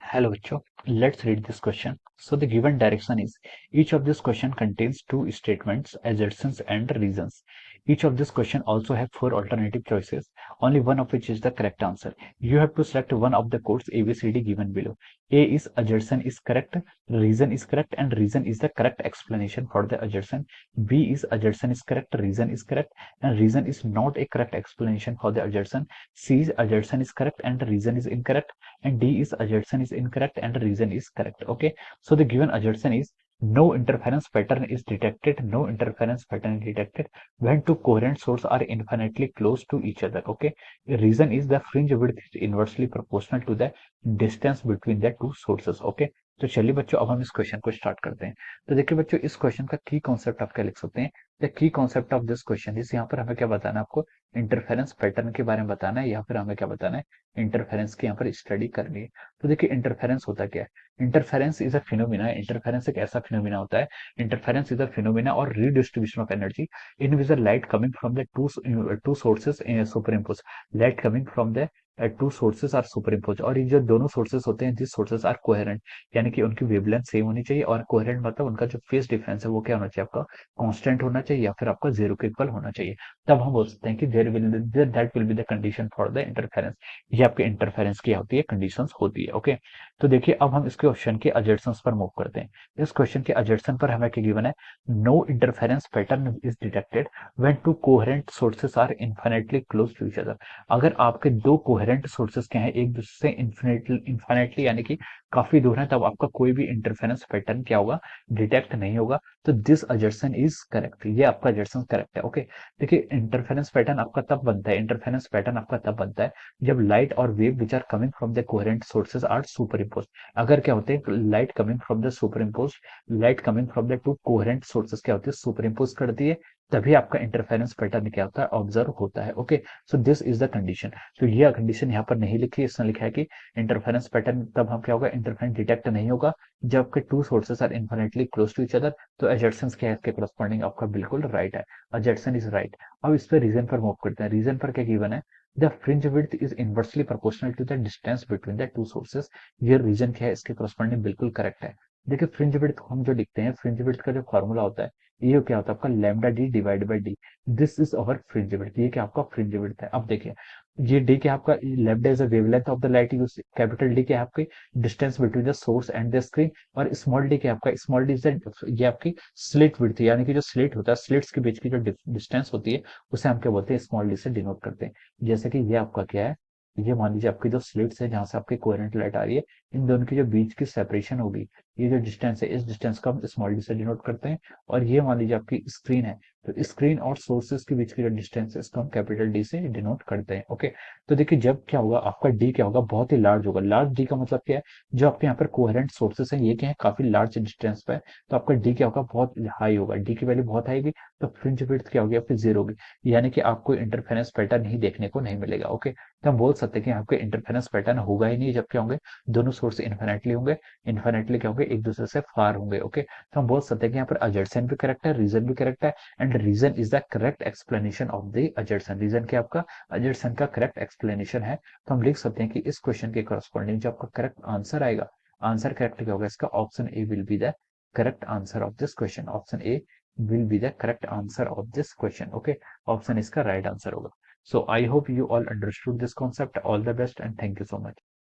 Hello, Bachcho. Let's read this question. So the given direction is each of this question contains two statements, assertions and reasons. Each of this question also have four alternative choices, only one of which is the correct answer. You have to select one of the codes ABCD given below. A is assertion is correct, reason is correct, and reason is the correct explanation for the assertion. B is assertion is correct, reason is correct, and reason is not a correct explanation for the assertion. C is assertion is correct and reason is incorrect, and D is assertion is incorrect and reason is correct. Okay, so the given assertion is no interference pattern is detected. No interference pattern is detected when two coherent sources are infinitely close to each other. Okay, the reason is the fringe width is inversely proportional to the distance between the two sources. Okay, तो चलिए बच्चों अब हम इस question को start करते हैं। तो देखिए बच्चों, इस क्वेश्चन का की कॉन्सेप्ट आप क्या लिख सकते हैं। The key concept of this question is, यहाँ पर हमें क्या बताना है, आपको इंटरफेरेंस पैटर्न के बारे में बताना है या फिर हमें क्या बताना है, इंटरफेरेंस की यहाँ पर स्टडी करनी है। तो देखिए इंटरफेरेंस होता क्या है। Interference is a phenomena. Interference एक ऐसा फिनोमिना होता है, इंटरफेरेंस इज अ फिनोमिना और redistribution of energy in which the light coming from the two sources superimpose. Light coming from the two sources are superimpose, और ये जो दोनों sources होते हैं, दिस सोर्सेस आर कोहेरेंट, यानी कि उनकी वेवलेंथ सेम होनी चाहिए। और कोहेरेंट मतलब उनका जो फेज डिफरेंस है वो क्या होना चाहिए, आपका कांस्टेंट होना चाहिए या फिर आपका जीरो के इक्वल होना चाहिए। तब हम बोल सकते हैं कि that will be the condition for the interference. ये आपके इंटरफेरेंस की होती है, कंडीशंस होती है। ओके, तो देखिए अब हम इस क्वेश्चन के अजर्शंस पर मूव करते हैं। इस क्वेश्चन के अजर्शन पर हमें क्या गिवन है, no interference pattern is detected when two coherent sources are infinitely close to each other. अगर आपके दो कोहेरेंट सोर्सेस क्या हैं, एक दूसरे से इन्फिनिटली यानी कि काफी दूर है, तब आपका कोई भी इंटरफेरेंस पैटर्न क्या होगा, डिटेक्ट नहीं होगा। तो दिस अजर्शन इज करेक्ट, ये आपका अजर्शन करेक्ट है। ओके, देखिए इंटरफेरेंस पैटर्न आपका तब बनता है, इंटरफेरेंस पैटर्न आपका तब बनता है जब लाइट और wave which are coming from the coherent sources are superimpose. अगर क्या होते हैं, light coming from the superimpose, light coming from the two coherent sources क्या होती है, सुपर इम्पोज करती है, तभी आपका इंटरफेरेंस पैटर्न क्या होता है, ऑब्जर्व होता है। Okay, so this is the condition. तो ये कंडीशन यहाँ पर नहीं लिखी, इसने लिखा है कि इंटरफेरेंस पैटर्न तब हम क्या होगा, इंटरफेरेंस डिटेक्ट नहीं होगा जब आपके two sources are infinitely close to each other. तो एजर्सन्स क्या है, इसके करस्पॉन्डिंग आपका बिल्कुल राइट है, एजर्सन इज राइट। अब इस पे रीजन पर मूव करते हैं। रीजन पर क्या गिवन है, the fringe width is inversely proportional to the distance between the two sources. ये रीजन क्या है, इसके करस्पॉन्डिंग बिल्कुल करेक्ट है। देखिए फ्रिंज विड्थ हम जो लिखते हैं, फ्रिंज विड्थ का जो फॉर्मूला होता है, ये क्या होता है आपका lambda D divide by D. This is our fringe width, ये क्या आपका फ्रिंज विड्थ है। अब देखिए ये डी क्या आपका, lambda is a wavelength of the light, use capital D क्या है आपकी distance between the source and the screen, और स्मॉल डी क्या आपका, स्मॉल डी इज ये आपकी स्लिट विड्थ, यानी कि जो स्लिट होता है, स्लिट्स के बीच की जो डिस्टेंस होती है उसे हम क्या बोलते हैं, स्मॉल डी से डिनोट करते हैं। जैसे कि ये आपका क्या है, ये मान लीजिए आपकी जो स्लिट्स है जहां से आपकी कोहेरेंट लाइट आ रही है, इन दोनों की जो बीच की सेपरेशन होगी, ये जो डिस्टेंस है, इस डिस्टेंस को हम स्मॉल डी से डिनोट करते हैं। और ये मान लीजिए आपकी स्क्रीन है, तो स्क्रीन और सोर्सेस के बीच की जो डिस्टेंस है, इसको हम कैपिटल डी से डिनोट करते हैं। ओके, तो देखिए जब क्या होगा, आपका डी क्या होगा, बहुत ही लार्ज होगा। लार्ज डी का मतलब क्या है, जो आपके यहाँ पर कोहेरेंट सोर्सेस हैं, ये क्या है, काफी लार्ज डिस्टेंस पे है, तो आपका डी क्या होगा, बहुत हाई होगा। डी की वैल्यू बहुत हाई होगी, तो फ्रिंज विड्थ क्या होगी आपकी, जीरो होगी, यानी कि आपको इंटरफेरेंस पैटर्न ही देखने को नहीं मिलेगा। ओके, तो हम बोल सकते हैं कि आपके इंटरफेरेंस पैटर्न होगा ही नहीं जब क्या होंगे, दोनों सोर्स इन्फिनिटली होंगे, इन्फिनिटली क्या होंगे, एक दूसरे से फार होंगे। ओके, तो हम बोल सकते हैं कि यहाँ पर अजर्सन भी करेक्ट है, रीजन भी करेक्ट है, and reason is the correct explanation of the assertion. Reason क्या आपका, अजर्सन का करेक्ट एक्सप्लेनेशन है। तो हम लिख सकते हैं कि इस क्वेश्चन के करस्पॉन्डिंग जो आपका करेक्ट आंसर आएगा, आंसर करेक्ट क्या होगा इसका, option A will be the correct answer of this question. Option A will be the correct answer of this question. Okay, option इसका राइट आंसर होगा। So I hope you all understood this concept. All the best and thank you so much.